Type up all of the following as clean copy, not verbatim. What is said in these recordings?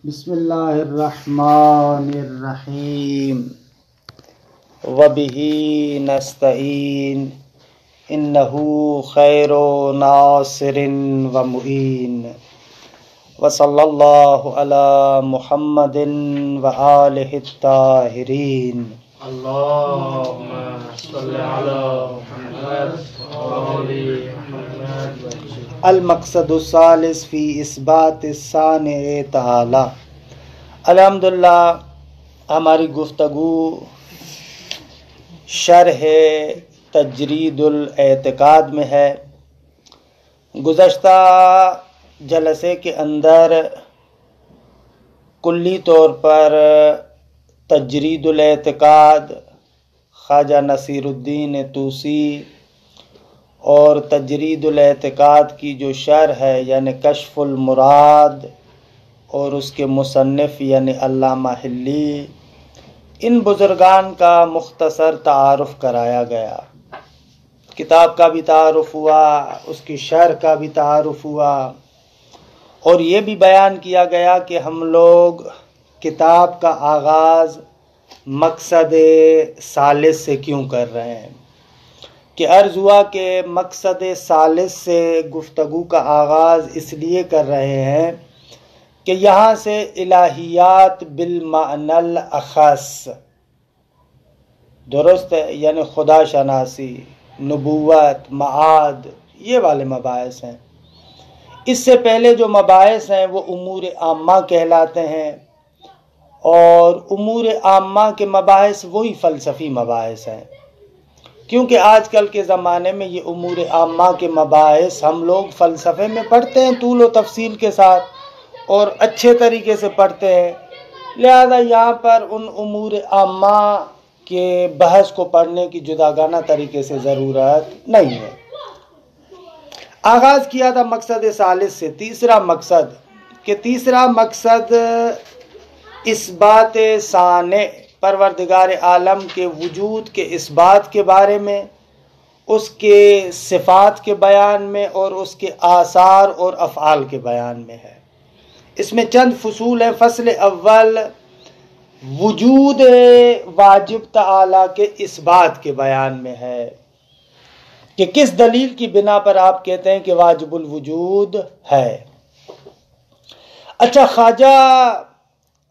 بسم اللہ الرحمن الرحیم وبہ نستعین انہ خیر ناصر و معین وصلی اللہ علی محمد و آلہ الطاہرین اللہم صلی علی محمد و آل محمد. المقصد الثالث فی اثبات الصانع تعالی. الحمدللہ ہماری گفتگو شرح تجرید الاعتقاد میں ہے. گزشتہ جلسے کے اندر کلی طور پر تجرید الاعتقاد خواجہ نصیر الدین طوسی اور تجرید الاعتقاد کی جو شرح ہے یعنی کشف المراد اور اس کے مصنف یعنی علامہ حلی، ان بزرگان کا مختصر تعارف کرایا گیا. کتاب کا بھی تعارف ہوا، اس کی شرح کا بھی تعارف ہوا، اور یہ بھی بیان کیا گیا کہ ہم لوگ کتاب کا آغاز مقصد ثالث سے کیوں کر رہے ہیں. کہ عرض ہوا کہ مقصد ثالث سے گفتگو کا آغاز اس لیے کر رہے ہیں کہ یہاں سے الہیات بالمعنی الاخص، درست ہے، یعنی خدا شناسی، نبوت، معاد، یہ والے مباحث ہیں. اس سے پہلے جو مباحث ہیں وہ امور عامہ کہلاتے ہیں، اور امور عامہ کے مباحث وہی فلسفی مباحث ہیں، کیونکہ آج کل کے زمانے میں یہ امور عامہ کے مباحث ہم لوگ فلسفے میں پڑھتے ہیں طول و تفصیل کے ساتھ اور اچھے طریقے سے پڑھتے ہیں. لہذا یہاں پر ان امور عامہ کے بحث کو پڑھنے کی جداگانہ طریقے سے ضرورت نہیں ہے. آغاز کیا تھا مقصد ثالث سے. تیسرا مقصد اثبات صانع، پروردگار عالم کے وجود کے اثبات کے بارے میں، اس کے صفات کے بیان میں اور اس کے آثار اور افعال کے بیان میں ہے. اس میں چند فصول ہیں. فصل اول وجود واجب تعالی کے اثبات کے بیان میں ہے کہ کس دلیل کی بنا پر آپ کہتے ہیں کہ واجب الوجود ہے. اچھا، خواجہ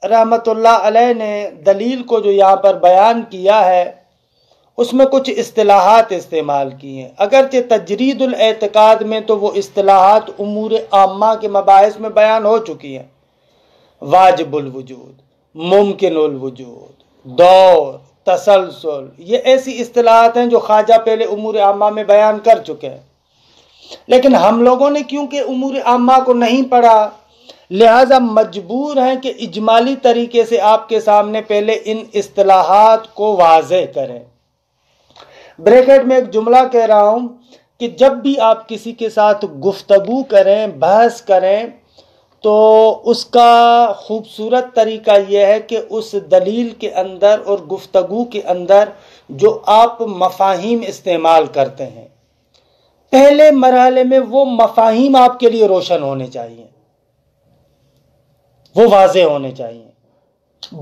رحمت اللہ علیہ نے دلیل کو جو یہاں پر بیان کیا ہے اس میں کچھ اصطلاحات استعمال کی ہیں. اگرچہ تجرید الاعتقاد میں تو وہ اصطلاحات امور عامہ کے مباحث میں بیان ہو چکی ہیں. واجب الوجود، ممکن الوجود، دور، تسلسل، یہ ایسی اصطلاحات ہیں جو خواجہ پہلے امور عامہ میں بیان کر چکے ہیں. لیکن ہم لوگوں نے کیونکہ امور عامہ کو نہیں پڑھا، لہذا مجبور ہیں کہ اجمالی طریقے سے آپ کے سامنے پہلے ان اصطلاحات کو واضح کریں. بریکٹ میں ایک جملہ کہہ رہا ہوں کہ جب بھی آپ کسی کے ساتھ گفتگو کریں، بحث کریں، تو اس کا خوبصورت طریقہ یہ ہے کہ اس دلیل کے اندر اور گفتگو کے اندر جو آپ مفاہیم استعمال کرتے ہیں، پہلے مرحلے میں وہ مفاہیم آپ کے لیے روشن ہونے چاہیے، وہ واضح ہونے چاہیے.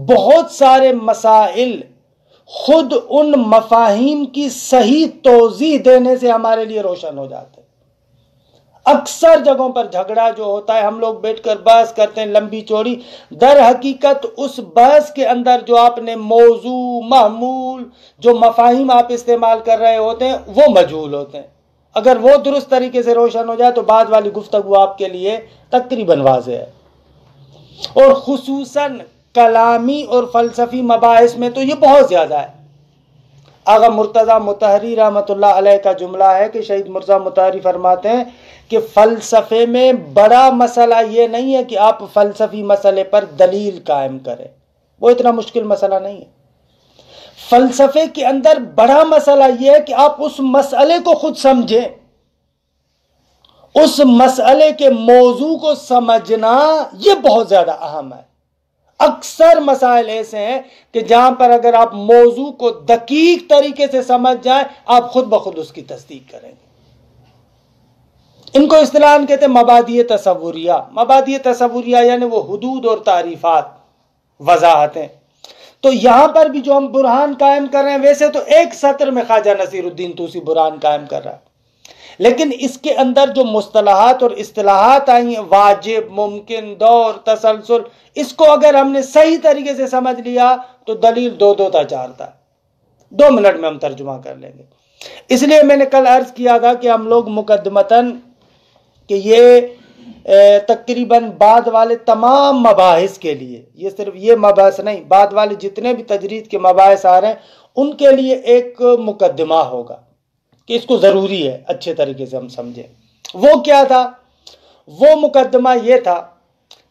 بہت سارے مسائل خود ان مفاہیم کی صحیح توضیح دینے سے ہمارے لیے روشن ہو جاتے ہیں. اکثر جگہوں پر جھگڑا جو ہوتا ہے، ہم لوگ بیٹھ کر بحث کرتے ہیں لمبی چوڑی، در حقیقت اس بحث کے اندر جو آپ نے موضوع، محمول، جو مفاہیم آپ استعمال کر رہے ہوتے ہیں وہ مجہول ہوتے ہیں. اگر وہ درست طریقے سے روشن ہو جائے تو بعد والی گفتگو آپ کے لیے تقریباً واضح ہے. اور خصوصاً کلامی اور فلسفی مباحث میں تو یہ بہت زیادہ ہے. آغا مرتضیٰ مطہری رحمۃ اللہ علیہ کا جملہ ہے کہ شہید مرزا مطہری فرماتے ہیں کہ فلسفے میں بڑا مسئلہ یہ نہیں ہے کہ آپ فلسفی مسئلے پر دلیل قائم کریں، وہ اتنا مشکل مسئلہ نہیں ہے. فلسفے کے اندر بڑا مسئلہ یہ ہے کہ آپ اس مسئلے کو خود سمجھیں، اس مسئلے کے موضوع کو سمجھنا یہ بہت زیادہ اہم ہے. اکثر مسائل ایسے ہیں کہ جہاں پر اگر آپ موضوع کو دقیق طریقے سے سمجھ جائیں آپ خود بخود اس کی تصدیق کریں گے. ان کو اصطلاحاً کہتے ہیں مبادئ تصوریہ. مبادئ تصوریہ یعنی وہ حدود اور تعریفات، وضاحتیں. تو یہاں پر بھی جو ہم برہان قائم کر رہے ہیں، ویسے تو ایک سطر میں خواجہ نصیر الدین طوسی برہان قائم کر رہا ہے، لیکن اس کے اندر جو مصطلحات اور اصطلاحات آئی ہیں، واجب، ممکن، دور، تسلسل، اس کو اگر ہم نے صحیح طریقے سے سمجھ لیا تو دلیل 2 تا 4 تا 2 منٹ میں ہم ترجمہ کر لیں گے. اس لیے میں نے کل عرض کیا تھا کہ ہم لوگ مقدمتاً کہ یہ تقریباً بعد والے تمام مباحث کے لیے، یہ صرف یہ مباحث نہیں، بعد والے جتنے بھی تجرید کے مباحث آ رہے ہیں ان کے لیے ایک مقدمہ ہوگا کہ اس کو ضروری ہے اچھے طریقے سے ہم سمجھیں. وہ کیا تھا؟ وہ مقدمہ یہ تھا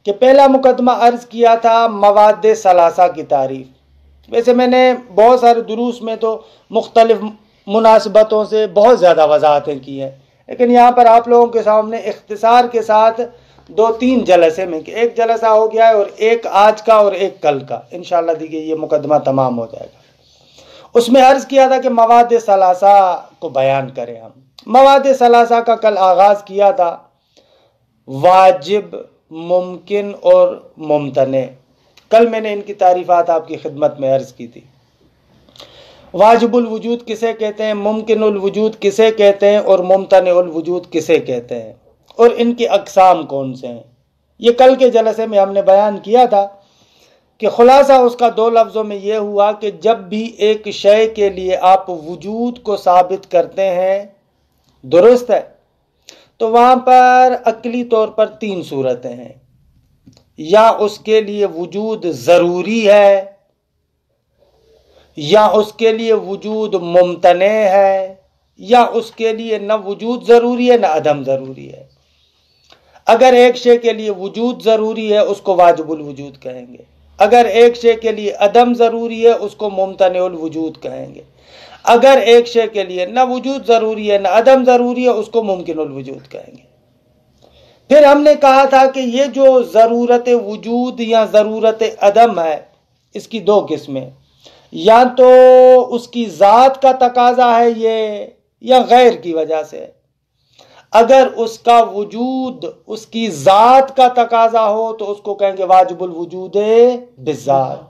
کہ پہلا مقدمہ عرض کیا تھا مواد ثلاثہ کی تعریف. ویسے میں نے بہت سارے دروس میں تو مختلف مناسبتوں سے بہت زیادہ وضاحتیں کی ہیں، لیکن یہاں پر آپ لوگوں کے سامنے اختصار کے ساتھ 2-3 جلسے میں، کہ ایک جلسہ ہو گیا ہے اور ایک آج کا اور ایک کل کا، انشاءاللہ دیکھیے یہ مقدمہ تمام ہو جائے گا. اس میں عرض کیا تھا کہ مواد ثلاثہ کو بیان کریں ہم. مواد ثلاثہ کا کل آغاز کیا تھا واجب، ممکن اور ممتنع. کل میں نے ان کی تعریفات آپ کی خدمت میں عرض کی تھی. واجب الوجود کسے کہتے ہیں، ممکن الوجود کسے کہتے ہیں اور ممتنع الوجود کسے کہتے ہیں، اور ان کی اقسام کون سے ہیں. یہ کل کے جلسے میں ہم نے بیان کیا تھا کہ خلاصہ اس کا 2 لفظوں میں یہ ہوا کہ جب بھی ایک شے کے لیے آپ وجود کو ثابت کرتے ہیں، درست ہے، تو وہاں پر عقلی طور پر 3 صورتیں ہیں. یا اس کے لیے وجود ضروری ہے، یا اس کے لیے وجود ممتنع ہے، یا اس کے لیے نہ وجود ضروری ہے نہ عدم ضروری ہے. اگر ایک شے کے لیے وجود ضروری ہے اس کو واجب الوجود کہیں گے، اگر ایک شے کے لیے عدم ضروری ہے اس کو ممتنع الوجود کہیں گے، اگر ایک شے کے لیے نہ وجود ضروری ہے نہ عدم ضروری ہے اس کو ممکن الوجود کہیں گے. پھر ہم نے کہا تھا کہ یہ جو ضرورت وجود یا ضرورت عدم ہے، اس کی 2 قسمیں، یا تو اس کی ذات کا تقاضا ہے یہ، یا غیر کی وجہ سے. اگر اس کا وجود اس کی ذات کا تقاضا ہو تو اس کو کہیں گے واجب الوجود بالذات،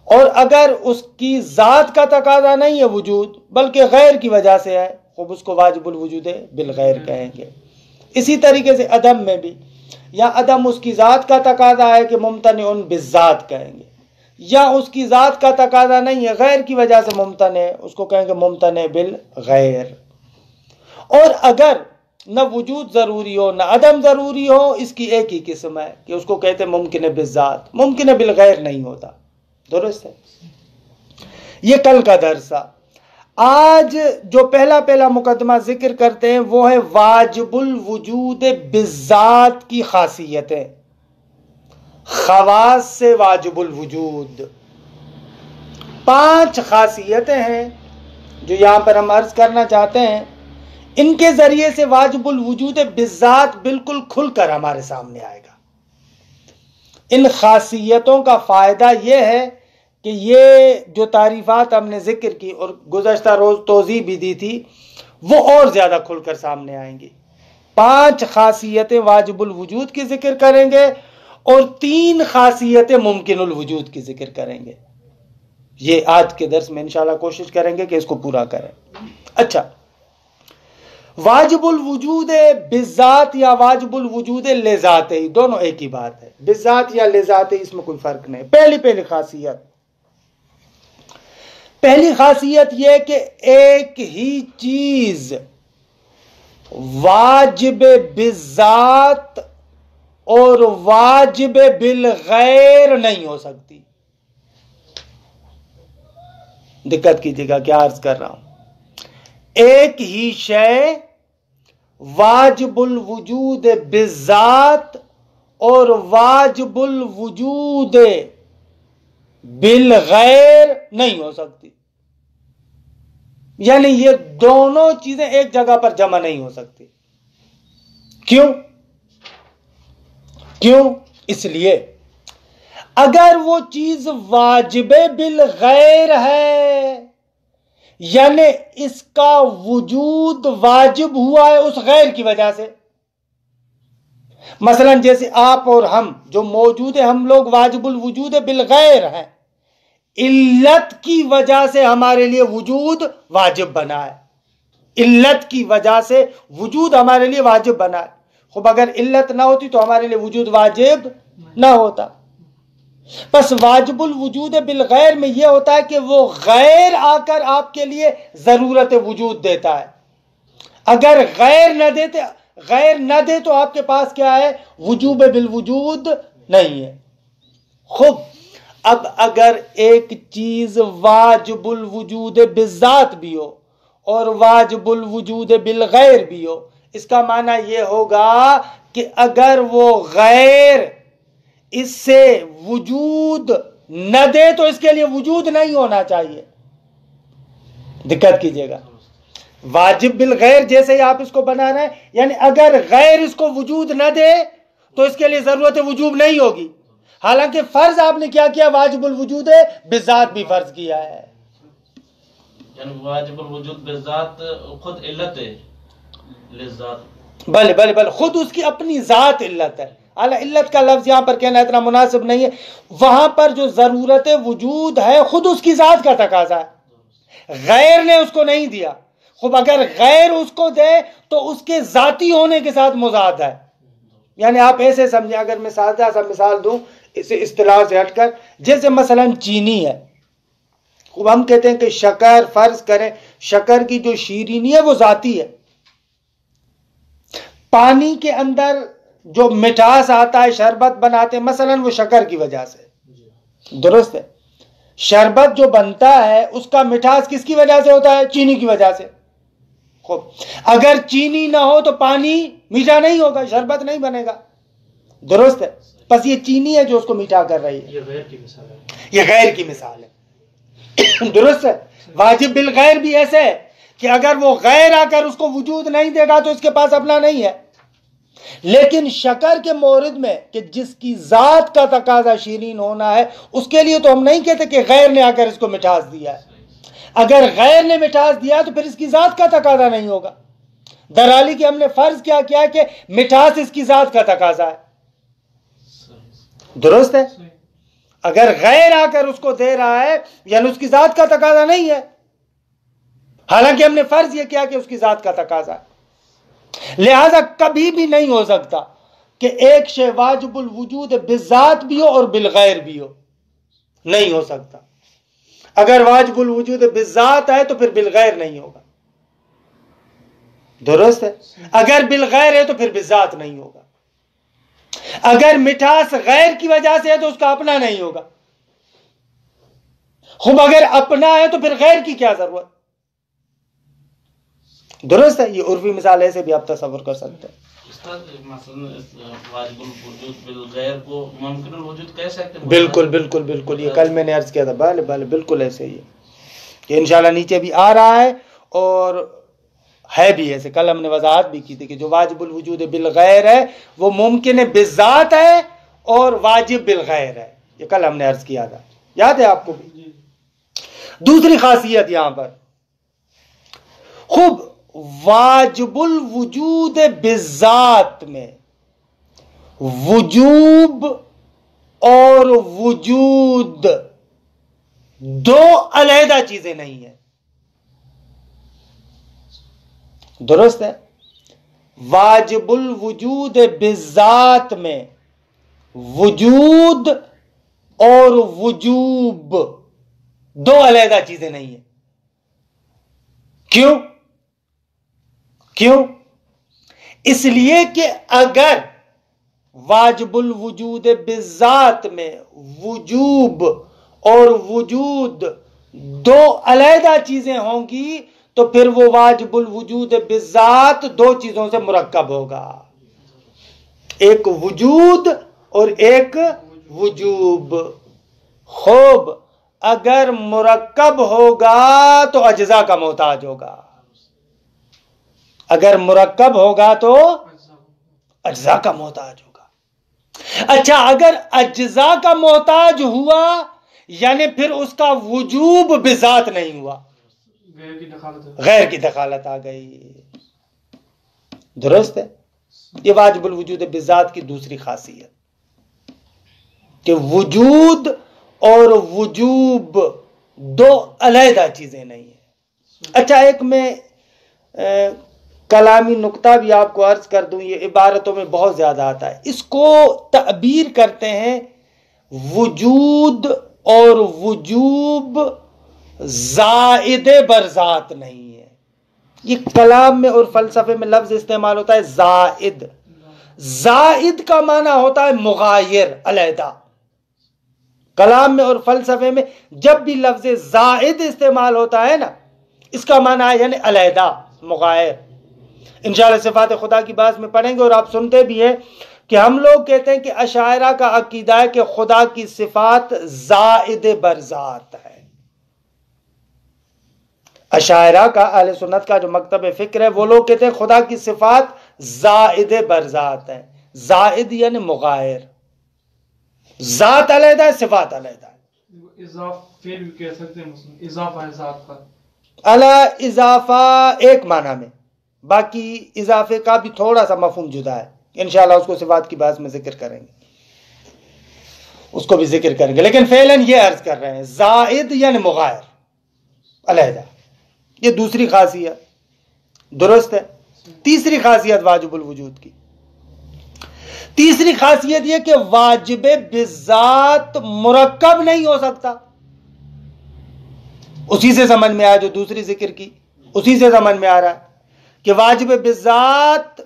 اور اگر اس کی ذات کا تقاضا نہیں ہے وجود بلکہ غیر کی وجہ سے ہے، خوب اس کو واجب الوجود بالغیر کہیں گے. اسی طریقے سے عدم میں بھی، یا عدم اس کی ذات کا تقاضا ہے کہ ممتنع بالذات کہیں گے، یا اس کی ذات کا تقاضا نہیں ہے غیر کی وجہ سے ممتنع، اس کو کہیں گے ممتنع بالغیر. اور اگر نہ وجود ضروری ہو نہ عدم ضروری ہو، اس کی ایک ہی قسم ہے کہ اس کو کہتے ہیں ممکن بالذات، ممکن بالغیر نہیں ہوتا. درست ہے. یہ کل کا درس تھا. آج جو پہلا مقدمہ ذکر کرتے ہیں وہ ہے واجب الوجود بالذات کی خاصیتیں، خواص سے واجب الوجود. 5 خاصیتیں ہیں جو یہاں پر ہم عرض کرنا چاہتے ہیں. ان کے ذریعے سے واجب الوجود بالذات بالکل کھل کر ہمارے سامنے آئے گا. ان خاصیتوں کا فائدہ یہ ہے کہ یہ جو تعریفات ہم نے ذکر کی اور گزشتہ روز توضیح بھی دی تھی وہ اور زیادہ کھل کر سامنے آئیں گی. 5 خاصیتیں واجب الوجود کی ذکر کریں گے اور 3 خاصیتیں ممکن الوجود کی ذکر کریں گے. یہ آج کے درس میں انشاءاللہ کوشش کریں گے کہ اس کو پورا کریں. اچھا، واجب الوجود بالذات یا واجب الوجود لذات، دونوں ایک ہی بات ہے. بالذات یا لذات اس میں کوئی فرق نہیں. پہلی خاصیت یہ کہ ایک ہی چیز واجب بالذات اور واجب بالغیر نہیں ہو سکتی. دقت کیجیے گا کیا عرض کر رہا ہوں. ایک ہی شے واجب الوجود بالذات اور واجب الوجود بالغیر نہیں ہو سکتی. یعنی یہ دونوں چیزیں ایک جگہ پر جمع نہیں ہو سکتی. کیوں؟ اس لیے اگر وہ چیز واجب بالغیر ہے یعنی اس کا وجود واجب ہوا ہے اس غیر کی وجہ سے، مثلا جیسے آپ اور ہم جو موجود ہیں، ہم لوگ واجب الوجود بالغیر ہیں، علت کی وجہ سے ہمارے لیے وجود واجب بنا ہے، علت کی وجہ سے وجود ہمارے لیے واجب بنا ہے۔ خب اگر علت نہ ہوتی تو ہمارے لیے وجود واجب نہ ہوتا۔ پس واجب الوجود بالغیر میں یہ ہوتا ہے کہ وہ غیر آ کر آپ کے لیے ضرورت وجود دیتا ہے۔ اگر غیر نہ دے تو آپ کے پاس کیا ہے؟ وجوب بالوجود نہیں ہے۔ خوب، اب اگر ایک چیز واجب الوجود بالذات بھی ہو اور واجب الوجود بالغیر بھی ہو، اس کا معنی یہ ہوگا کہ اگر وہ غیر اس سے وجود نہ دے تو اس کے لیے وجود نہیں ہونا چاہیے۔ دقت کیجئے گا، واجب بالغیر جیسے ہی آپ اس کو بنا رہے ہیں، یعنی اگر غیر اس کو وجود نہ دے تو اس کے لیے ضرورت وجوب نہیں ہوگی، حالانکہ فرض آپ نے کیا کیا؟ واجب الوجود بالذات بھی فرض کیا ہے۔ یعنی واجب الوجود بالذات خود علت ہے للذات، بلے خود اس کی اپنی ذات علت ہے۔ اعلیٰ علت کا لفظ یہاں پر کہنا اتنا مناسب نہیں ہے، وہاں پر جو ضرورت وجود ہے خود اس کی ذات کا تقاضا ہے، غیر نے اس کو نہیں دیا۔ خب اگر غیر اس کو دے تو اس کے ذاتی ہونے کے ساتھ مضاد ہے۔ یعنی آپ ایسے سمجھیں، اگر میں سادہ سا مثال دوں اسے اصطلاح سے ہٹ کر، جیسے مثلا چینی ہے، خوب ہم کہتے ہیں کہ شکر، فرض کریں شکر کی جو شیرینی ہے وہ ذاتی ہے، پانی کے اندر جو مٹھاس آتا ہے، شربت بناتے ہیں مثلا، وہ شکر کی وجہ سے، درست ہے؟ شربت جو بنتا ہے اس کا مٹھاس کس کی وجہ سے ہوتا ہے؟ چینی کی وجہ سے۔ خوب، اگر چینی نہ ہو تو پانی میٹھا نہیں ہوگا، شربت نہیں بنے گا، درست ہے؟ بس یہ چینی ہے جو اس کو میٹھا کر رہی ہے، یہ غیر کی مثال ہے، یہ غیر کی مثال ہے، درست ہے؟ واجب بالغیر بھی ایسے ہے کہ اگر وہ غیر آ کر اس کو وجود نہیں دے گا تو اس کے پاس اپنا نہیں ہے۔ لیکن شکر کے مورد میں کہ جس کی ذات کا تقاضا شیرین ہونا ہے، اس کے لیے تو ہم نہیں کہتے کہ غیر نے آ کر اس کو مٹھاس دیا ہے۔ اگر غیر نے مٹھاس دیا تو پھر اس کی ذات کا تقاضا نہیں ہوگا، درالی کہ ہم نے فرض کیا کیا کہ مٹھاس اس کی ذات کا تقاضا ہے، درست ہے؟ اگر غیر آ کر اس کو دے رہا ہے یعنی اس کی ذات کا تقاضا نہیں ہے، حالانکہ ہم نے فرض یہ کیا کہ اس کی ذات کا تقاضا ہے۔ لہذا کبھی بھی نہیں ہو سکتا کہ ایک شے واجب الوجود بالذات بھی ہو اور بالغیر بھی ہو، نہیں ہو سکتا۔ اگر واجب الوجود بالذات ہے تو پھر بالغیر نہیں ہوگا، درست ہے؟ اگر بالغیر ہے تو پھر بالذات نہیں ہوگا۔ اگر مٹھاس غیر کی وجہ سے ہے تو اس کا اپنا نہیں ہوگا۔ خوب اگر اپنا ہے تو پھر غیر کی کیا ضرورت؟ درست ہے؟ یہ عرفی مثال ایسے بھی آپ تصور کر سکتے ہیں۔ مثلا واجب الوجود بالغیر کو ممکن الوجود کہہ سکتے ہیں؟ بالکل یہ کل میں نے عرض کیا تھا، بالکل ایسے ہی ہے کہ انشاءاللہ نیچے بھی آ رہا ہے اور ہے بھی ایسے۔ کل ہم نے وضاحت بھی کی تھی کہ جو واجب الوجود بالغیر ہے وہ ممکن بالذات ہے اور واجب بالغیر ہے، یہ کل ہم نے عرض کیا تھا، یاد ہے آپ کو بھی؟ دوسری خاصیت یہاں پر، خوب، واجب الوجود بالذات میں وجوب اور وجود دو علیحدہ چیزیں نہیں ہیں، درست ہے؟ واجب الوجود بالذات میں وجود اور وجوب دو علیحدہ چیزیں نہیں ہیں۔ کیوں؟ اس لیے کہ اگر واجب الوجود بالذات میں وجوب اور وجود دو علیحدہ چیزیں ہوں گی تو پھر وہ واجب الوجود بالذات دو چیزوں سے مرکب ہوگا، ایک وجود اور ایک وجوب۔ خوب، اگر مرکب ہوگا تو اجزاء کا محتاج ہوگا، اگر مرکب ہوگا تو اجزاء کا محتاج ہوگا۔ اچھا اگر اجزاء کا محتاج ہوا یعنی پھر اس کا وجوب بذات نہیں ہوا، غیر کی دخالت آ گئی. درست ہے. یہ واجب الوجود بذات کی دوسری خاصیت کہ وجود اور وجوب دو علیحدہ چیزیں نہیں ہیں. اچھا ایک میں کلامی نقطہ بھی آپ کو عرض کر دوں، یہ عبارتوں میں بہت زیادہ آتا ہے. اس کو تعبیر کرتے ہیں وجود اور وجوب زائد بر ذات نہیں ہے. یہ کلام میں اور فلسفے میں لفظ استعمال ہوتا ہے زائد. زائد کا معنی ہوتا ہے مغایر، علیحدہ. کلام میں اور فلسفے میں جب بھی لفظ زائد استعمال ہوتا ہے نا، اس کا معنی ہے یعنی علیحدہ، مغایر. انشاءاللہ صفات خدا کی بات میں پڑھیں گے اور آپ سنتے بھی ہیں کہ ہم لوگ کہتے ہیں کہ اشاعرہ کا عقیدہ ہے کہ خدا کی صفات زائد بر ذات ہے. اشاعرہ کا، اہل سنت کا جو مکتب فکر ہے، وہ لوگ کہتے ہیں خدا کی صفات زائد بر ذات ہے. زائد یعنی مغایر، ذات علیحدہ ہے، صفات علیحدہ ہے. اضافہ بھی کہہ سکتے ہیں، اضافہ ہے ذات کا. اعلی اضافہ ایک معنی میں، باقی اضافے کا بھی تھوڑا سا مفہوم جدا ہے. انشاءاللہ اس کو صفات کی بات میں ذکر کریں گے، اس کو بھی ذکر کریں گے. لیکن فعلاً یہ عرض کر رہے ہیں زائد یعنی مغایر، علیحدہ. یہ دوسری خاصیت. درست ہے. تیسری خاصیت واجب الوجود کی، تیسری خاصیت یہ کہ واجب بذات مرکب نہیں ہو سکتا. اسی سے سمجھ میں آیا جو دوسری ذکر کی، اسی سے سمجھ میں آ رہا ہے کہ واجب بذات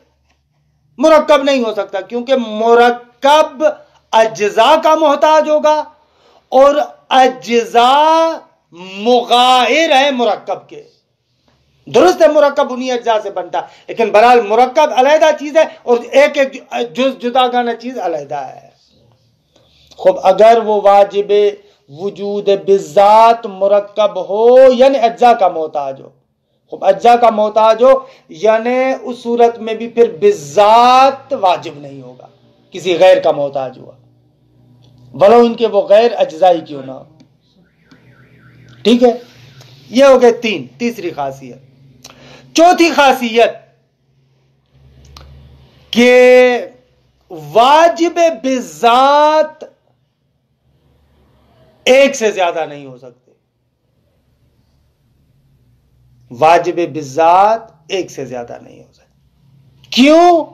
مرکب نہیں ہو سکتا، کیونکہ مرکب اجزاء کا محتاج ہوگا اور اجزاء مغائر ہے مرکب کے. درست ہے، مرکب انہی اجزاء سے بنتا ہے، لیکن بہرحال مرکب علیحدہ چیز ہے اور ایک ایک جز جدا گانا چیز علیحدہ ہے. خب اگر وہ واجب وجود بذات مرکب ہو یعنی اجزاء کا محتاج ہو، خب اجزاء کا محتاج ہو یعنی اس صورت میں بھی پھر بذات واجب نہیں ہوگا، کسی غیر کا محتاج ہوا، ولو ان کے وہ غیر اجزائی کیوں نہ ہو. ٹھیک ہے. یہ ہو گئے تیسری خاصیت. چوتھی خاصیت کہ واجب بذات ایک سے زیادہ نہیں ہو سکتے. واجب بذات ایک سے زیادہ نہیں ہو سکتے. کیوں؟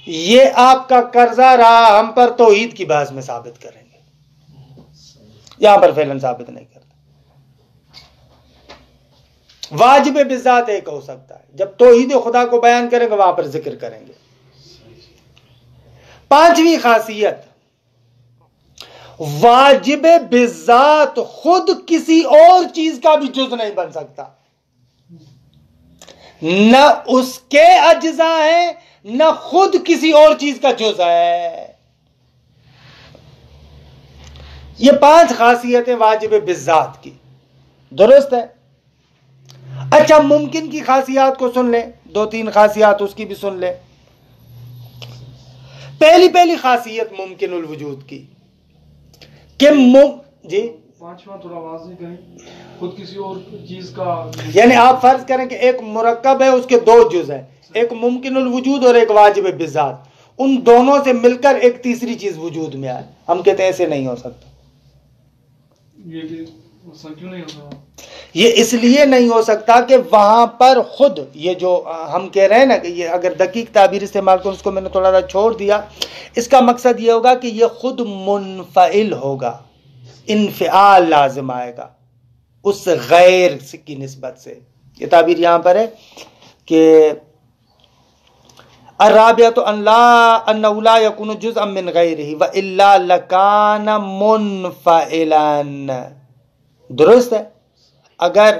یہ آپ کا قرضہ رہا ہم پر توحید کی بحث میں ثابت کریں گے، یہاں پر فعلاً ثابت نہیں کرتا. واجب بذات ایک ہو سکتا ہے، جب توحید خدا کو بیان کریں گے وہاں پر ذکر کریں گے. پانچویں خاصیت، واجب بذات خود کسی اور چیز کا بھی جز نہیں بن سکتا. نہ اس کے اجزاء ہیں نہ خود کسی اور چیز کا جز ہے. یہ 5 خاصیتیں واجب بذات کی. درست ہے. اچھا ممکن کی خاصیات کو سن لیں، 2-3 خاصیات اس کی بھی سن لیں. پہلی خاصیت ممکن الوجود کی کہ جی پانچواں تھوڑا واضح کریں. خود کسی اور چیز کا، یعنی آپ فرض کریں کہ ایک مرکب ہے، اس کے 2 جز ہیں، ایک ممکن الوجود اور ایک واجب بذات. ان دونوں سے مل کر ایک تیسری چیز وجود میں آئے. ہم کہتے ہیں ایسے نہیں ہو سکتا. یہ کیوں نہیں ہوتا؟ یہ اس لیے نہیں ہو سکتا کہ وہاں پر خود یہ جو ہم کہہ رہے ہیں نا کہ یہ اگر دقیق تعبیر استعمال کروں، اس کو میں نے تھوڑا سا چھوڑ دیا. اس کا مقصد یہ ہوگا کہ یہ خود منفعل ہوگا، انفعال لازم آئے گا اس غیر کی نسبت سے. یہ تعبیر یہاں پر ہے کہ الرابعۃ انہ لا یکون جزءا من غیرہ والا لکان منفعلا. درست ہے. اگر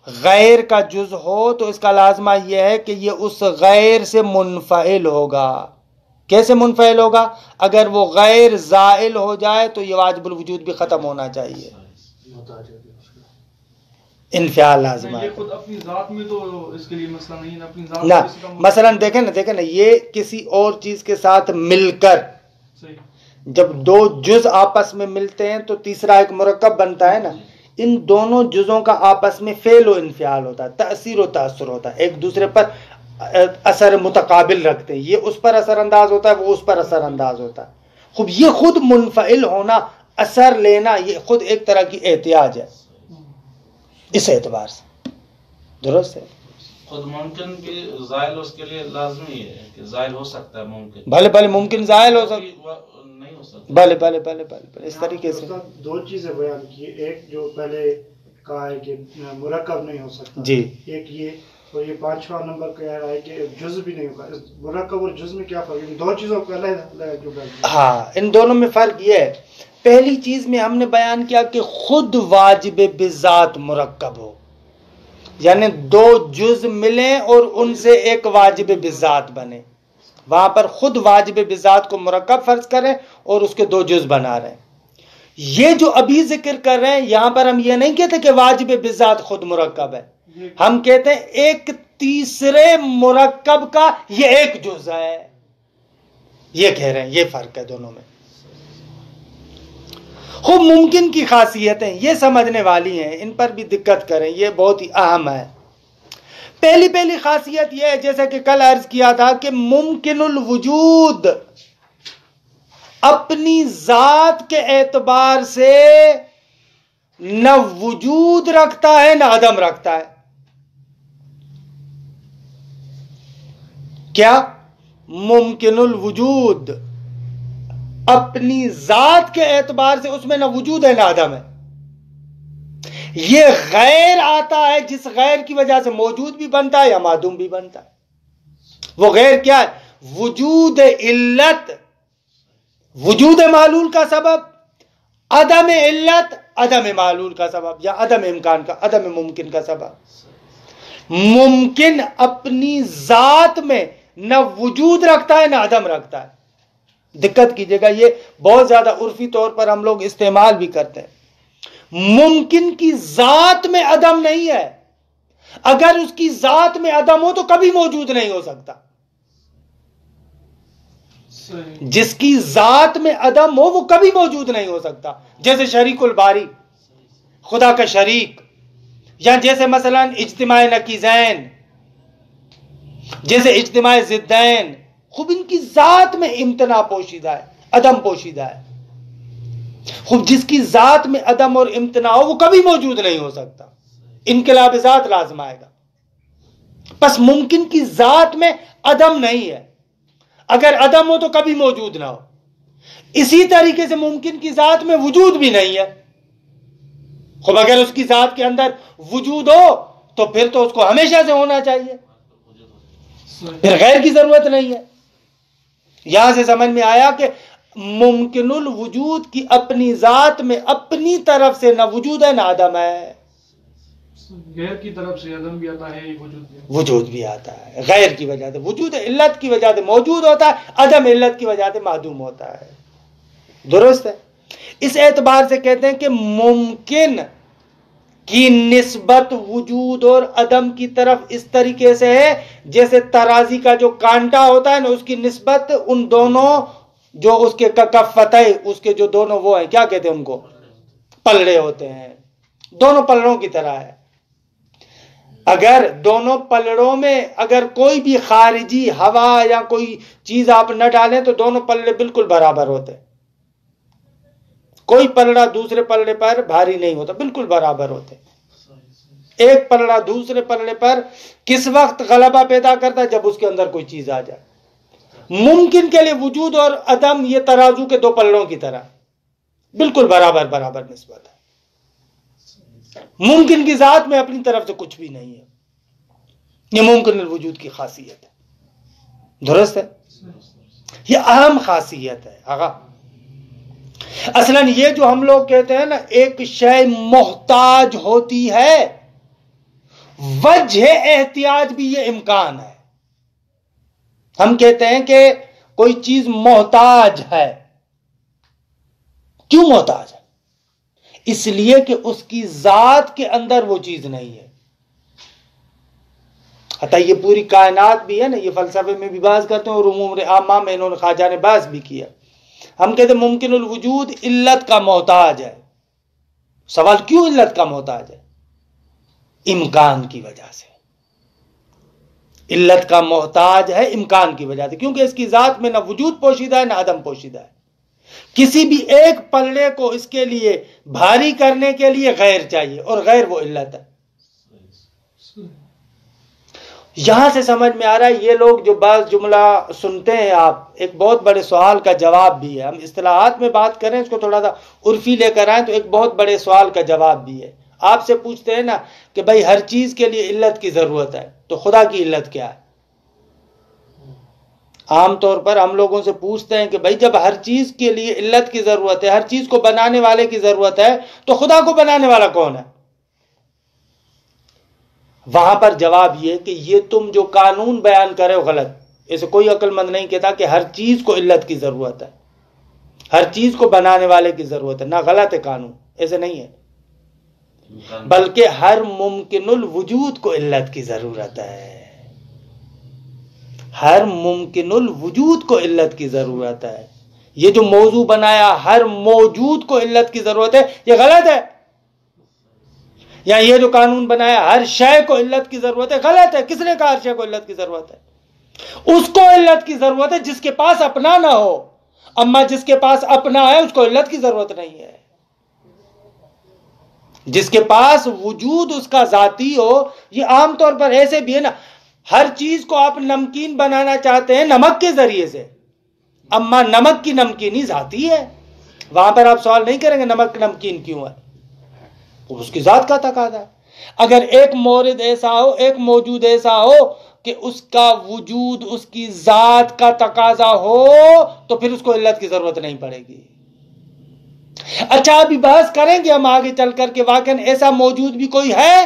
غیر کا جز ہو تو اس کا لازمہ یہ ہے کہ یہ اس غیر سے منفعل ہوگا. کیسے منفعل ہوگا؟ اگر وہ غیر زائل ہو جائے تو یہ واجب الوجود بھی ختم ہونا چاہیے، انفعال لازم ہے. یہ خود اپنی ذات میں تو اس کے لیے مسئلہ نہیں ہے، اپنی ذات نہ. مثلا دیکھیں نا یہ کسی اور چیز کے ساتھ مل کر جب دو جز آپس میں ملتے ہیں تو تیسرا ایک مرکب بنتا ہے نا. ان دونوں جزوں کا آپس میں فعل و انفعال ہوتا ہے، تأثیر و تاثر ہوتا ہے، ایک دوسرے پر اثر متقابل رکھتے ہیں. یہ اس پر اثر انداز ہوتا ہے، وہ اس پر اثر انداز ہوتا ہے. خوب یہ خود منفعل ہونا، اثر لینا، یہ خود ایک طرح کی احتیاج ہے اس اعتبار سے. درست ہے. خود ممکن بھی زائل اس کے لیے لازمی ہے کہ زائل ہو سکتا ہے ممکن. بھلے بھلے ممکن زائل ہو سکتا، نہیں ہو سکتا. بھلے بھلے بھلے بھلے اس طریقے سے. دو چیزیں بیان کی، ایک جو پہلے کہا ہے کہ مرکب نہیں ہو سکتا جی، ایک یہ، اور یہ پانچواں نمبر کہہ رہا ہے کہ جز بھی نہیں ہوگا. مرکب اور جز میں کیا فرق ہے؟ دو چیزوں کو پہلے جو بیان کیا. ہاں، ان دونوں میں فرق یہ ہے، پہلی چیز میں ہم نے بیان کیا کہ خود واجب بذات مرکب ہو، یعنی دو جز ملیں اور ان سے ایک واجب بذات بنے. وہاں پر خود واجب بذات کو مرکب فرض کریں اور اس کے دو جز بنا رہے ہیں. یہ جو ابھی ذکر کر رہے ہیں یہاں پر ہم یہ نہیں کہتے کہ واجب بذات خود مرکب ہے، ہم کہتے ہیں ایک تیسرے مرکب کا یہ ایک جز ہے، یہ کہہ رہے ہیں. یہ فرق ہے دونوں میں. خوب ممکن کی خاصیتیں یہ سمجھنے والی ہیں، ان پر بھی دقت کریں، یہ بہت ہی اہم ہے. پہلی خاصیت یہ ہے، جیسا کہ کل عرض کیا تھا، کہ ممکن الوجود اپنی ذات کے اعتبار سے نہ وجود رکھتا ہے نہ عدم رکھتا ہے. کیا؟ ممکن الوجود اپنی ذات کے اعتبار سے اس میں نہ وجود ہے نہ عدم ہے. یہ غیر آتا ہے جس غیر کی وجہ سے موجود بھی بنتا ہے یا معدوم بھی بنتا ہے. وہ غیر کیا ہے؟ وجود علت، وجود معلول کا سبب، عدم علت عدم معلول کا سبب، یا عدم امکان کا، عدم ممکن کا سبب. ممکن اپنی ذات میں نہ وجود رکھتا ہے نہ عدم رکھتا ہے. دقت کیجئے گا، یہ بہت زیادہ عرفی طور پر ہم لوگ استعمال بھی کرتے ہیں. ممکن کی ذات میں عدم نہیں ہے، اگر اس کی ذات میں عدم ہو تو کبھی موجود نہیں ہو سکتا. جس کی ذات میں عدم ہو وہ کبھی موجود نہیں ہو سکتا. جیسے شریک الباری، خدا کا شریک، یا جیسے مثلا اجتماع نقیضین، جیسے اجتماع ضدین. خوب ان کی ذات میں امتناع پوشیدہ ہے، عدم پوشیدہ ہے. خوب جس کی ذات میں عدم اور امتناع ہو وہ کبھی موجود نہیں ہو سکتا، انقلاب ذات لازم آئے گا. پس ممکن کی ذات میں عدم نہیں ہے، اگر عدم ہو تو کبھی موجود نہ ہو. اسی طریقے سے ممکن کی ذات میں وجود بھی نہیں ہے. خوب اگر اس کی ذات کے اندر وجود ہو تو پھر تو اس کو ہمیشہ سے ہونا چاہیے، پھر غیر کی ضرورت نہیں ہے. یہاں سے سمجھ میں آیا کہ ممکن الوجود کی اپنی ذات میں اپنی طرف سے نہ وجود ہے نہ عدم ہے. غیر کی طرف سے عدم بھی آتا ہے، وجود بھی آتا ہے. غیر کی وجہ سے وجود، علت کی وجہ سے موجود ہوتا ہے، عدم علت کی وجہ سے معدوم ہوتا ہے. درست ہے. اس اعتبار سے کہتے ہیں کہ ممکن کی نسبت وجود اور عدم کی طرف اس طریقے سے ہے جیسے ترازی کا جو کانٹا ہوتا ہے نا، اس کی نسبت ان دونوں جو اس کے کفتہ، اس کے جو دونوں وہ ہیں، کیا کہتے ہیں ان کو؟ پلڑے ہوتے ہیں. دونوں پلڑوں کی طرح ہے. اگر دونوں پلڑوں میں اگر کوئی بھی خارجی ہوا یا کوئی چیز آپ نہ ڈالیں تو دونوں پلڑے بالکل برابر ہوتے. کوئی پلڑا دوسرے پلڑے پر بھاری نہیں ہوتا، بالکل برابر ہوتے. ایک پلڑا دوسرے پلڑے پر کس وقت غلبہ پیدا کرتا ہے؟ جب اس کے اندر کوئی چیز آ جائے. ممکن کے لیے وجود اور عدم یہ ترازو کے دو پلڑوں کی طرح بالکل برابر نسبت ہے. ممکن کی ذات میں اپنی طرف سے کچھ بھی نہیں ہے. یہ ممکن الوجود کی خاصیت ہے. درست ہے. یہ اہم خاصیت ہے. آغا اصلاً یہ جو ہم لوگ کہتے ہیں نا ایک شے محتاج ہوتی ہے، وجہ احتیاج بھی یہ امکان ہے. ہم کہتے ہیں کہ کوئی چیز محتاج ہے. کیوں محتاج ہے؟ اس لیے کہ اس کی ذات کے اندر وہ چیز نہیں ہے. حتیٰ یہ پوری کائنات بھی ہے نا، یہ فلسفے میں بھی بحث کرتے ہیں اور عموم عامہ میں انہوں نے خواجہ نے بحث بھی کیا ہم کہتے ہیں ممکن الوجود علت کا محتاج ہے. سوال کیوں علت کا محتاج ہے؟ امکان کی وجہ سے. علت کا محتاج ہے امکان کی وجہ سے، کیونکہ اس کی ذات میں نہ وجود پوشیدہ ہے نہ عدم پوشیدہ ہے. کسی بھی ایک پلڑے کو اس کے لیے بھاری کرنے کے لیے غیر چاہیے، اور غیر وہ علت ہے. یہاں سے سمجھ میں آ رہا ہے یہ لوگ جو بعض جملہ سنتے ہیں آپ، ایک بہت بڑے سوال کا جواب بھی ہے. ہم اصطلاحات میں بات کریں، اس کو تھوڑا سا عرفی لے کر آئیں تو ایک بہت بڑے سوال کا جواب بھی ہے. آپ سے پوچھتے ہیں نا کہ بھائی ہر چیز کے لیے علت کی ضرورت ہے، تو خدا کی علت کیا ہے؟ عام طور پر ہم لوگوں سے پوچھتے ہیں کہ بھائی جب ہر چیز کے لیے علت کی ضرورت ہے، ہر چیز کو بنانے والے کی ضرورت ہے، تو خدا کو بنانے والا کون ہے؟ وہاں پر جواب یہ کہ یہ تم جو قانون بیان کرے ہو غلط. اسے کوئی عقل مند نہیں کہتا کہ ہر چیز کو علت کی ضرورت ہے، ہر چیز کو بنانے والے کی ضرورت ہے. نہ، غلط ہے قانون، ایسے نہیں ہے. بلکہ ہر ممکن الوجود کو علت کی ضرورت ہے. ہر ممکن الوجود کو علت کی ضرورت ہے. یہ جو موضوع بنایا ہر موجود کو علت کی ضرورت ہے، یہ غلط ہے. یا یہ جو قانون بنایا ہر شے کو علت کی ضرورت ہے، غلط ہے. کس نے کہا ہر شے کو علت کی ضرورت ہے؟ اس کو علت کی ضرورت ہے جس کے پاس اپنا نہ ہو. اما جس کے پاس اپنا ہے اس کو علت کی ضرورت نہیں ہے. جس کے پاس وجود اس کا ذاتی ہو. یہ عام طور پر ایسے بھی ہے نا، ہر چیز کو آپ نمکین بنانا چاہتے ہیں نمک کے ذریعے سے، اما نمک کی نمکینی ذاتی ہے. وہاں پر آپ سوال نہیں کریں گے نمک نمکین کیوں ہے، اس کی ذات کا تقاضا ہے. اگر ایک مورد ایسا ہو، ایک موجود ایسا ہو کہ اس کا وجود اس کی ذات کا تقاضا ہو، تو پھر اس کو علت کی ضرورت نہیں پڑے گی. اچھا، ابھی بحث کریں گے ہم آگے چل کر کے واقعا ایسا موجود بھی کوئی ہے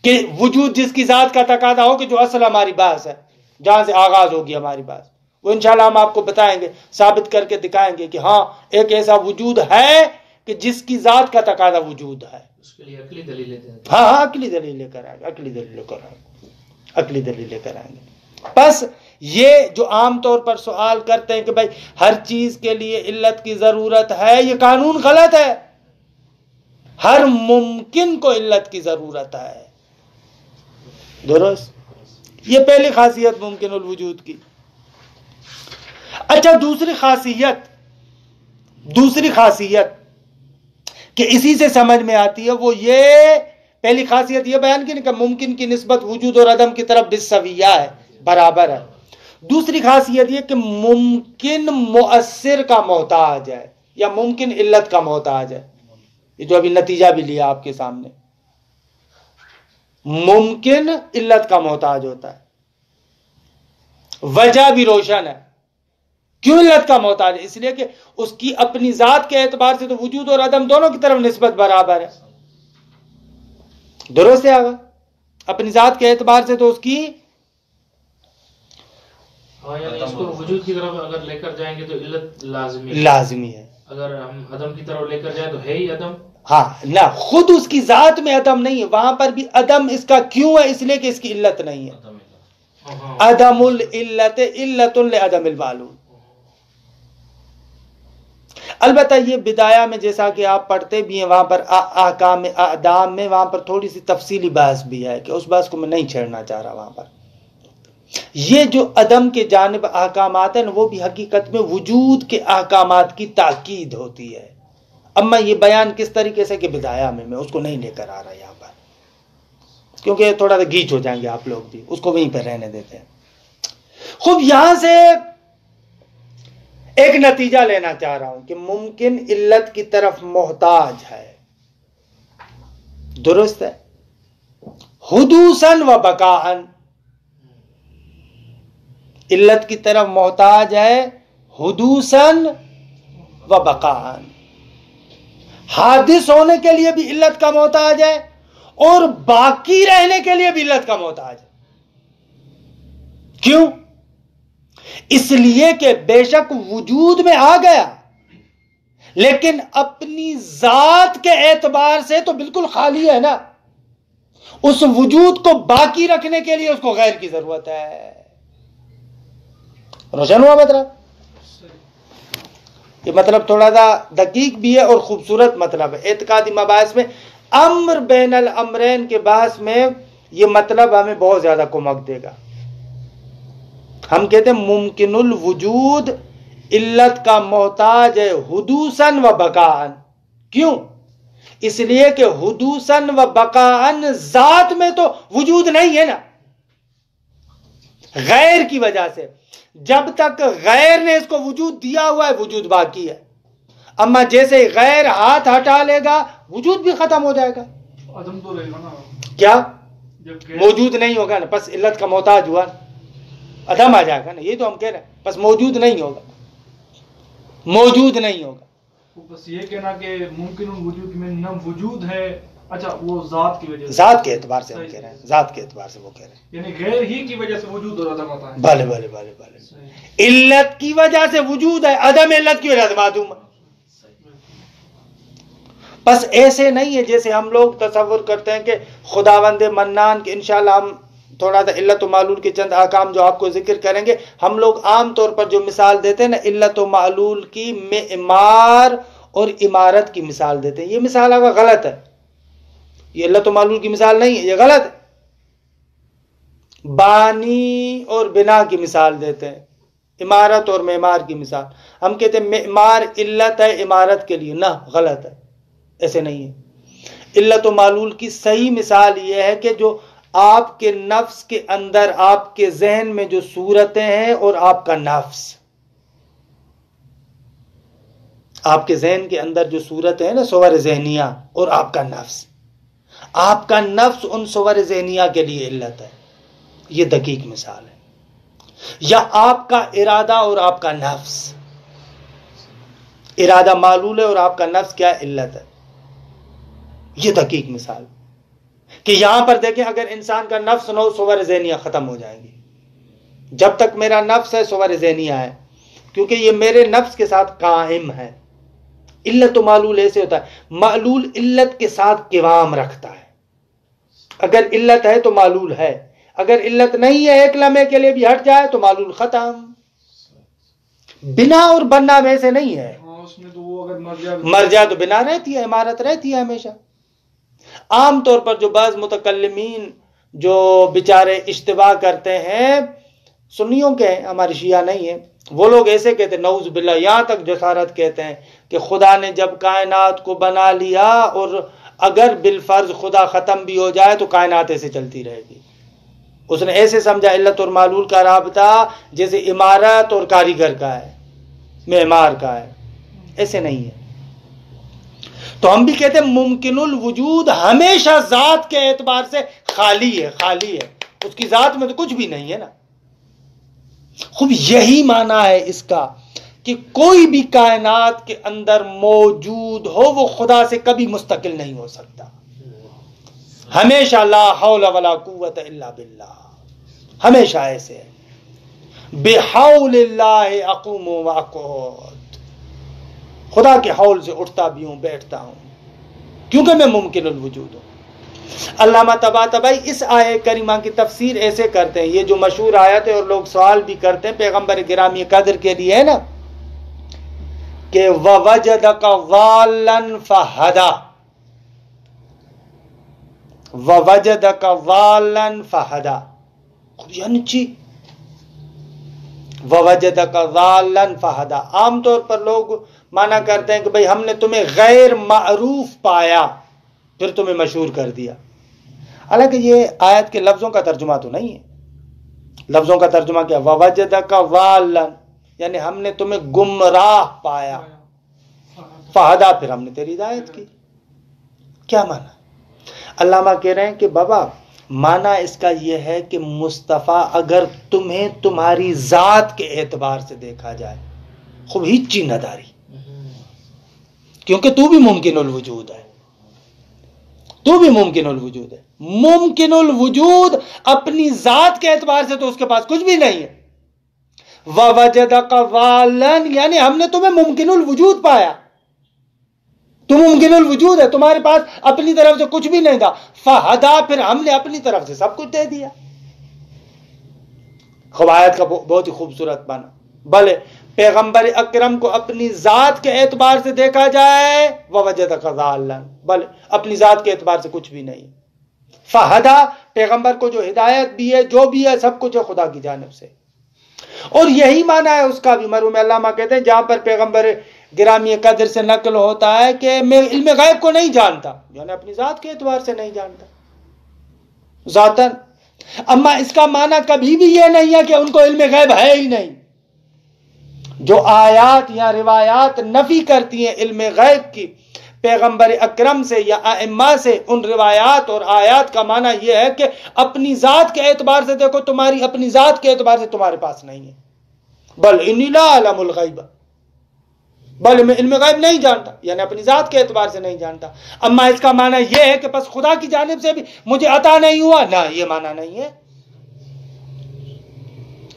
کہ وجود جس کی ذات کا تقاضا ہو، کہ جو اصل ہماری بحث ہے، جہاں سے آغاز ہوگی ہماری بحث، وہ انشاءاللہ ہم آپ کو بتائیں گے، ثابت کر کے دکھائیں گے کہ ہاں ایک ایسا وجود ہے کہ جس کی ذات کا تقاضا وجود ہے. اس کے لیے عقلی دلیل لیتے ہیں. ہاں عقلی دلیل لے کر آئیں گے، عقلی دلیل لے کر آئیں گے. بس یہ جو عام طور پر سوال کرتے ہیں کہ بھائی ہر چیز کے لیے علت کی ضرورت ہے، یہ قانون غلط ہے. ہر ممکن کو علت کی ضرورت ہے. درست. یہ پہلی خاصیت ممکن الوجود کی. اچھا، دوسری خاصیت کہ اسی سے سمجھ میں آتی ہے، وہ یہ پہلی خاصیت یہ بیان کی کہ ممکن کی نسبت وجود اور عدم کی طرف بالسویہ ہے، برابر ہے. دوسری خاصیت یہ کہ ممکن مؤثر کا محتاج ہے یا ممکن علت کا محتاج ہے. یہ جو ابھی نتیجہ بھی لیا آپ کے سامنے، ممکن علت کا محتاج ہوتا ہے. وجہ بھی روشن ہے. کیوں علت کا محتاج ہے؟ اس لیے کہ اس کی اپنی ذات کے اعتبار سے تو وجود اور عدم دونوں کی طرف نسبت برابر ہے. درست ہے آگا؟ اپنی ذات کے اعتبار سے تو اس کی یعنی اس کو وجود کی طرف اگر لے کر جائیں گے تو علت لازمی ہے. اگر ہم عدم کی طرف لے کر جائیں تو ہے ہی عدم. ہاں، نہ خود اس کی ذات میں عدم نہیں ہے، وہاں پر بھی عدم اس کا کیوں ہے؟ اس لیے کہ اس کی علت نہیں ہے. عدم العلت علت لعدم المعلوم. البتہ یہ بدایہ میں جیسا کہ آپ پڑھتے بھی ہیں، وہاں پر احکام اعدام میں وہاں پر تھوڑی سی تفصیلی بحث بھی ہے کہ اس بحث کو میں نہیں چھیڑنا چاہ رہا. وہاں پر یہ جو عدم کے جانب احکامات ہیں وہ بھی حقیقت میں وجود کے احکامات کی تاکید ہوتی ہے. اب میں یہ بیان کس طریقے سے کہ بدایہ میں اس کو نہیں لے کر آ رہا یہاں پر، کیونکہ تھوڑا سا گیچ ہو جائیں گے آپ لوگ بھی، اس کو وہیں پہ رہنے دیتے ہیں. خوب، یہاں سے ایک نتیجہ لینا چاہ رہا ہوں کہ ممکن علت کی طرف محتاج ہے. درست ہے. حدوثاً و بقاءً علت کی طرف محتاج ہے، حدوثاً و بقاءً. حادث ہونے کے لیے بھی علت کا محتاج ہے اور باقی رہنے کے لیے بھی علت کا محتاج ہے. کیوں؟ اس لیے کہ بے شک وجود میں آ گیا، لیکن اپنی ذات کے اعتبار سے تو بالکل خالی ہے نا. اس وجود کو باقی رکھنے کے لیے اس کو غیر کی ضرورت ہے. روشن ہوا مطلب؟ یہ مطلب تھوڑا سا دقیق بھی ہے اور خوبصورت مطلب ہے. اعتقادی مباحث میں امر بین الامرین کے بحث میں یہ مطلب ہمیں بہت زیادہ کمک دے گا. ہم کہتے ہیں ممکن الوجود علت کا محتاج ہے حدوثاً و بقاءً. کیوں؟ اس لیے کہ حدوثاً و بقاءً ذات میں تو وجود نہیں ہے نا، غیر کی وجہ سے. جب تک غیر نے اس کو وجود دیا ہوا ہے وجود باقی ہے. اما جیسے غیر ہاتھ ہٹا لے گا وجود بھی ختم ہو جائے گا. عدم تو رہے گا نا. کیا جب موجود نہیں ہوگا نا، بس علت کا محتاج ہوا، عدم آ جائے گا نا. یہ تو ہم کہہ رہے ہیں، بس موجود نہیں ہوگا، موجود نہیں ہوگا. بس یہ کہنا کہ ممکن الوجود میں نہ وجود ہے، اچھا وہ ذات کی وجہ سے، ذات کے اعتبار سے ہم کہہ رہے ہیں، ذات کے اعتبار سے وہ کہہ رہے ہیں. یعنی غیر ہی کی وجہ سے وجود اور عدم آتا ہے. بھلے بھلے بھلے بھلے. علت کی وجہ سے وجود ہے، عدم علت کی وجہ سے معدوم ہے. بس ایسے نہیں ہے جیسے ہم لوگ تصور کرتے ہیں کہ خداوند منان کے. انشاءاللہ ہم تھوڑا سا علت و معلول کے چند احکام جو آپ کو ذکر کریں گے. ہم لوگ عام طور پر جو مثال دیتے ہیں نا علت و معلول کی، معمار اور عمارت کی مثال دیتے ہیں. یہ مثال آپ غلط ہے، یہ علت و معلول کی مثال نہیں ہے، یہ غلط ہے. بانی اور بنا کی مثال دیتے ہیں، عمارت اور معمار کی مثال. ہم کہتے ہیں معمار علت ہے عمارت کے لیے، نہ غلط ہے، ایسے نہیں ہے. علت و معلول کی صحیح مثال یہ ہے کہ جو آپ کے نفس کے اندر، آپ کے ذہن میں جو صورتیں ہیں اور آپ کا نفس، آپ کے ذہن کے اندر جو صورتیں ہیں نا صور ذہنیہ، اور آپ کا نفس، آپ کا نفس ان صور ذہنیہ کے لیے علت ہے. یہ دقیق مثال ہے. یا آپ کا ارادہ اور آپ کا نفس، ارادہ معلول ہے اور آپ کا نفس کیا علت ہے. یہ دقیق مثال کہ یہاں پر دیکھیں اگر انسان کا نفس نہ ہو صور ذہنیہ ختم ہو جائیں گی. جب تک میرا نفس ہے صور ذہنیہ ہے، کیونکہ یہ میرے نفس کے ساتھ قائم ہے. علت و معلول ایسے ہوتا ہے، معلول علت کے ساتھ قوام رکھتا ہے. اگر علت ہے تو معلول ہے، اگر علت نہیں ہے ایک لمحے کے لیے بھی ہٹ جائے تو معلول ختم. بنا اور بننا میں سے نہیں ہے. اس میں تو وہ اگر مر جائے تو بنا رہتی ہے، عمارت رہتی ہے ہمیشہ. عام طور پر جو بعض متکلمین جو بیچارے اشتباہ کرتے ہیں، سنیوں کے ہیں، ہمارے شیعہ نہیں ہیں، وہ لوگ ایسے کہتے ہیں، نعوذ باللہ، یہاں تک جسارت کہتے ہیں کہ خدا نے جب کائنات کو بنا لیا اور اگر بالفرض خدا ختم بھی ہو جائے تو کائنات ایسے چلتی رہے گی. اس نے ایسے سمجھا علت اور معلول کا رابطہ جیسے عمارت اور کاریگر کا ہے، معمار کا ہے. ایسے نہیں ہے. تو ہم بھی کہتے ہیں ممکن الوجود ہمیشہ ذات کے اعتبار سے خالی ہے، خالی ہے، اس کی ذات میں تو کچھ بھی نہیں ہے نا. خوب یہی معنی ہے اس کا کہ کوئی بھی کائنات کے اندر موجود ہو وہ خدا سے کبھی مستقل نہیں ہو سکتا. ہمیشہ لا حول ولا قوت الا باللہ، ہمیشہ ایسے ہے. بحول اللہ اقوم و اقعد، خدا کے حول سے اٹھتا بھی ہوں بیٹھتا ہوں کیونکہ میں ممکن الوجود ہوں. علامہ طباطبائی اس آیت کریمہ کی تفسیر ایسے کرتے ہیں، یہ جو مشہور آیت ہے اور لوگ سوال بھی کرتے ہیں پیغمبر گرامی قدر کے لیے ہے نا، کہ وَوَجَدَكَ ضَالًّا فَهَدَى، وَوَجَدَكَ ضَالًّا فَهَدَى، یعنی چی وَوَجَدَكَ ضَالًّا فَهَدَى. عام طور پر لوگ مانا کرتے ہیں کہ بھئی ہم نے تمہیں غیر معروف پایا پھر تمہیں مشہور کر دیا. حالانکہ یہ آیت کے لفظوں کا ترجمہ تو نہیں ہے. لفظوں کا ترجمہ کیا؟ وَوَجَدَكَ ضَالًّا، یعنی ہم نے تمہیں گمراہ پایا، فہدا، پھر ہم نے تیری ہدایت کی. کیا مانا؟ علامہ کہہ رہے ہیں کہ بابا مانا اس کا یہ ہے کہ مصطفیٰ اگر تمہیں تمہاری ذات کے اعتبار سے دیکھا جائے خوب ہچی نہ داری، کیونکہ تو بھی ممکن الوجود ہے، تو بھی ممکن الوجود ہے. ممکن الوجود اپنی ذات کے اعتبار سے تو اس کے پاس کچھ بھی نہیں ہے. وَوَجَدَكَ ضَالًّا، یعنی ہم نے تمہیں ممکن الوجود پایا، تم ممکن الوجود ہے، تمہارے پاس اپنی طرف سے کچھ بھی نہیں تھا. فَهَدَى، پھر ہم نے اپنی طرف سے سب کچھ دے دیا. خوب آیت کا بہت ہی خوبصورت معنی. بھلے پیغمبر اکرم کو اپنی ذات کے اعتبار سے دیکھا جائے ووجدک ضالا، بل اپنی ذات کے اعتبار سے کچھ بھی نہیں. فہدا، پیغمبر کو جو ہدایت بھی ہے جو بھی ہے سب کچھ ہے خدا کی جانب سے. اور یہی معنی ہے اس کا بھی. مرحوم علامہ کہتے ہیں جہاں پر پیغمبر گرامی قدر سے نقل ہوتا ہے کہ میں علم غیب کو نہیں جانتا، یعنی اپنی ذات کے اعتبار سے نہیں جانتا ذاتاً. اما اس کا معنی کبھی بھی یہ نہیں ہے کہ ان کو علم غیب ہے ہی نہیں. جو آیات یا روایات نفی کرتی ہیں علم غیب کی پیغمبر اکرم سے یا ائمہ سے، ان روایات اور آیات کا معنی یہ ہے کہ اپنی ذات کے اعتبار سے دیکھو، تمہاری اپنی ذات کے اعتبار سے تمہارے پاس نہیں ہے. بل انی لا اعلم الغیب، بل میں علم غیب نہیں جانتا، یعنی اپنی ذات کے اعتبار سے نہیں جانتا. اما اس کا معنی یہ ہے کہ بس خدا کی جانب سے بھی مجھے عطا نہیں ہوا، نہ، یہ معنی نہیں ہے.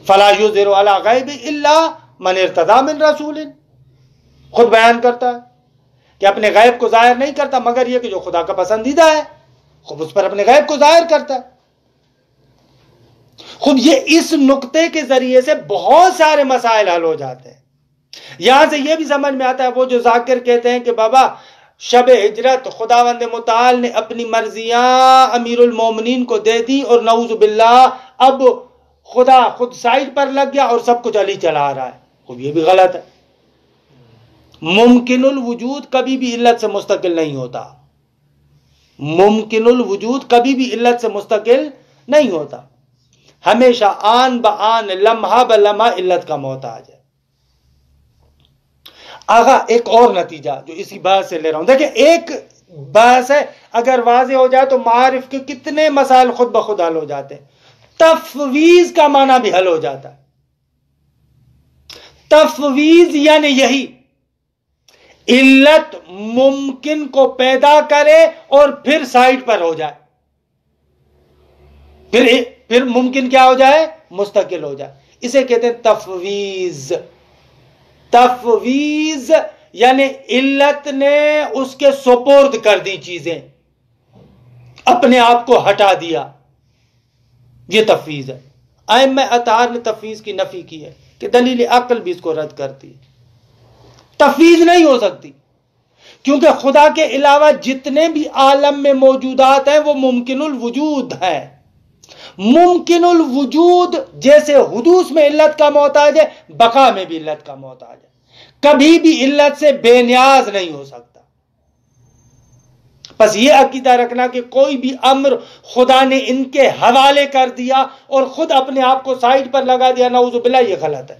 فلا یظہر علی غیب الا من ارتضی من رسول، خود بیان کرتا ہے کہ اپنے غیب کو ظاہر نہیں کرتا مگر یہ کہ جو خدا کا پسندیدہ ہے، خوب اس پر اپنے غیب کو ظاہر کرتا ہے. خوب یہ اس نقطے کے ذریعے سے بہت سارے مسائل حل ہو جاتے ہیں. یہاں سے یہ بھی سمجھ میں آتا ہے وہ جو ذاکر کہتے ہیں کہ بابا شب ہجرت خداوند متعال نے اپنی مرضیاں امیر المومنین کو دے دی اور نعوذ باللہ اب خدا خود سائڈ پر لگ گیا اور سب کچھ علی چلا رہا ہے. خوب یہ بھی غلط ہے. ممکن الوجود کبھی بھی علت سے مستقل نہیں ہوتا. ممکن الوجود کبھی بھی علت سے مستقل نہیں ہوتا، ہمیشہ آن بآن لمحہ بلمحہ علت کا محتاج ہے. آگا ایک اور نتیجہ جو اسی بات سے لے رہا ہوں، دیکھیں ایک بحث ہے اگر واضح ہو جائے تو معارف کے کتنے مسائل خود بخود حل ہو جاتے ہیں. تفویض کا معنی بھی حل ہو جاتا ہے. تفویض یعنی یہی علت ممکن کو پیدا کرے اور پھر سائڈ پر ہو جائے، پھر ممکن کیا ہو جائے؟ مستقل ہو جائے. اسے کہتے ہیں تفویض. تفویض یعنی علت نے اس کے سپرد کر دی چیزیں، اپنے آپ کو ہٹا دیا، یہ تفویض ہے. ائمہ اطہار نے تفویض کی نفی کی ہے کہ دلیل عقل بھی اس کو رد کرتی ہے. تفویض نہیں ہو سکتی کیونکہ خدا کے علاوہ جتنے بھی عالم میں موجودات ہیں وہ ممکن الوجود ہیں. ممکن الوجود جیسے حدوث میں علت کا محتاج ہے، بقا میں بھی علت کا محتاج ہے. کبھی بھی علت سے بے نیاز نہیں ہو سکتا. بس یہ عقیدہ رکھنا کہ کوئی بھی امر خدا نے ان کے حوالے کر دیا اور خود اپنے آپ کو سائڈ پر لگا دیا، نعوذ باللہ، یہ غلط ہے.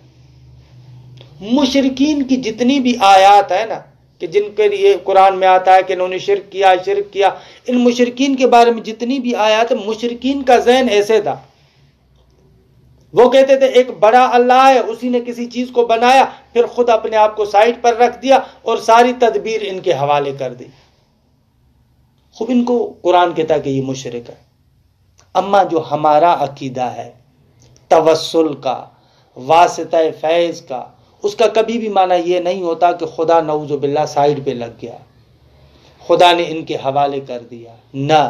مشرکین کی جتنی بھی آیات ہے نا کہ جن کے لیے قرآن میں آتا ہے کہ انہوں نے شرک کیا، ان مشرکین کے بارے میں جتنی بھی آیات ہے، مشرکین کا ذہن ایسے تھا، وہ کہتے تھے ایک بڑا اللہ ہے، اسی نے کسی چیز کو بنایا پھر خود اپنے آپ کو سائڈ پر رکھ دیا اور ساری تدبیر ان کے حوالے کر دی. خوب ان کو قرآن کہتا ہے کہ یہ مشرک ہے. اما جو ہمارا عقیدہ ہے توسل کا، واسطہ فیض کا، اس کا کبھی بھی معنی یہ نہیں ہوتا کہ خدا نعوذ باللہ سائڈ پہ لگ گیا، خدا نے ان کے حوالے کر دیا. نہ،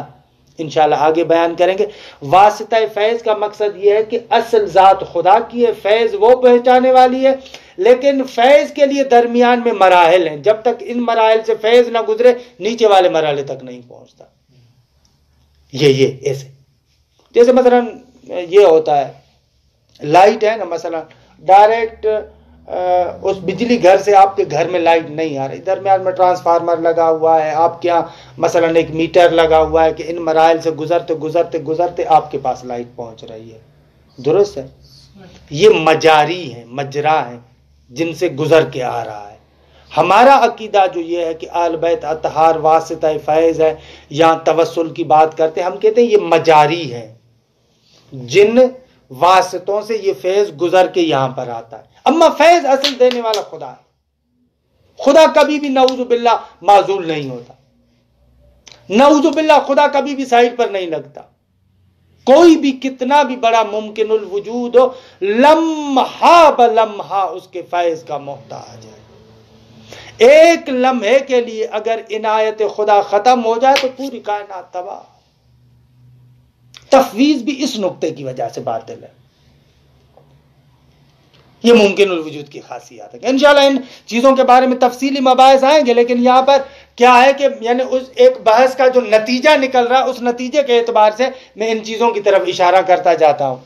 انشاءاللہ آگے بیان کریں گے. واسطہ فیض کا مقصد یہ ہے کہ اصل ذات خدا کی ہے، فیض وہ پہنچانے والی ہے، لیکن فیض کے لیے درمیان میں مراحل ہیں. جب تک ان مراحل سے فیض نہ گزرے نیچے والے مرحلے تک نہیں پہنچتا. یہ ایسے جیسے مثلا یہ ہوتا ہے لائٹ ہے نا، مثلا ڈائریکٹ اس بجلی گھر سے آپ کے گھر میں لائٹ نہیں آ رہی، درمیان میں ٹرانسفارمر لگا ہوا ہے، آپ کے یہاں مثلا ایک میٹر لگا ہوا ہے کہ ان مراحل سے گزرتے آپ کے پاس لائٹ پہنچ رہی ہے. درست ہے؟ یہ مجاری ہیں، مجرا ہیں جن سے گزر کے آ رہا ہے. ہمارا عقیدہ جو یہ ہے کہ آل بیت اطہار واسطہ فیض ہے، یہاں توسل کی بات کرتے ہیں، ہم کہتے ہیں یہ مجاری ہے، جن واسطوں سے یہ فیض گزر کے یہاں پر آتا ہے. اما فیض اصل دینے والا خدا ہے. خدا کبھی بھی نعوذ باللہ معزول نہیں ہوتا، نعوذ باللہ خدا کبھی بھی سائڈ پر نہیں لگتا. کوئی بھی کتنا بھی بڑا ممکن الوجود ہو، لمحہ بلمحہ اس کے فیض کا محتاج ہے. ایک لمحے کے لیے اگر عنایت خدا ختم ہو جائے تو پوری کائنات تباہ. تفویض بھی اس نقطے کی وجہ سے باطل ہے. یہ ممکن الوجود کی خاصیات ہے. انشاءاللہ ان چیزوں کے بارے میں تفصیلی مباحث آئیں گے، لیکن یہاں پر کیا ہے کہ یعنی اس ایک بحث کا جو نتیجہ نکل رہا ہے اس نتیجے کے اعتبار سے میں ان چیزوں کی طرف اشارہ کرتا جاتا ہوں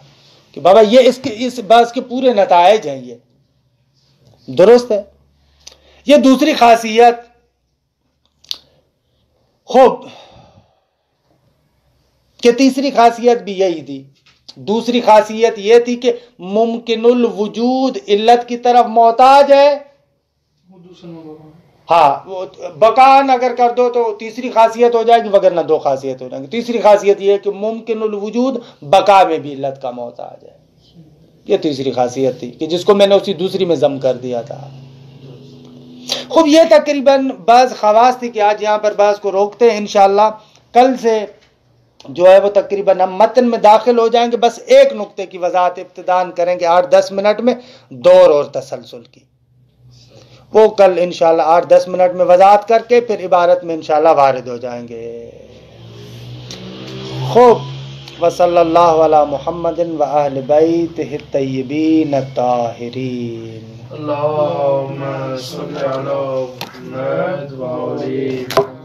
کہ بابا یہ اس بحث کے پورے نتائج ہیں، یہ درست ہے. یہ دوسری خاصیت. خوب کہ تیسری خاصیت بھی یہی تھی. دوسری خاصیت یہ تھی کہ ممکن الوجود علت کی طرف محتاج ہے. ہاں بقان اگر کر دو تو تیسری خاصیت ہو جائے گی، وگرنہ دو خاصیت ہو جائیں گی. تیسری خاصیت یہ ہے کہ ممکن الوجود بقا میں بھی علت کا محتاج ہے. یہ تیسری خاصیت تھی کہ جس کو میں نے اسی دوسری میں ضم کر دیا تھا. خوب یہ تقریباً بعض خواص تھی کہ آج یہاں پر بعض کو روکتے ہیں. انشاءاللہ کل سے جو ہے وہ تقریباً ہم متن میں داخل ہو جائیں گے. بس ایک نقطے کی وضاحت ابتدان کریں گے 8-10 منٹ میں، دور اور تسلسل کی. وہ کل انشاءاللہ 8-10 منٹ میں وضاحت کر کے پھر عبارت میں انشاءاللہ وارد ہو جائیں گے. خوب وصلی اللہ علی محمد و اہل بیتہ الطیبین الطاہرین. اللهم صل على محمد وعلى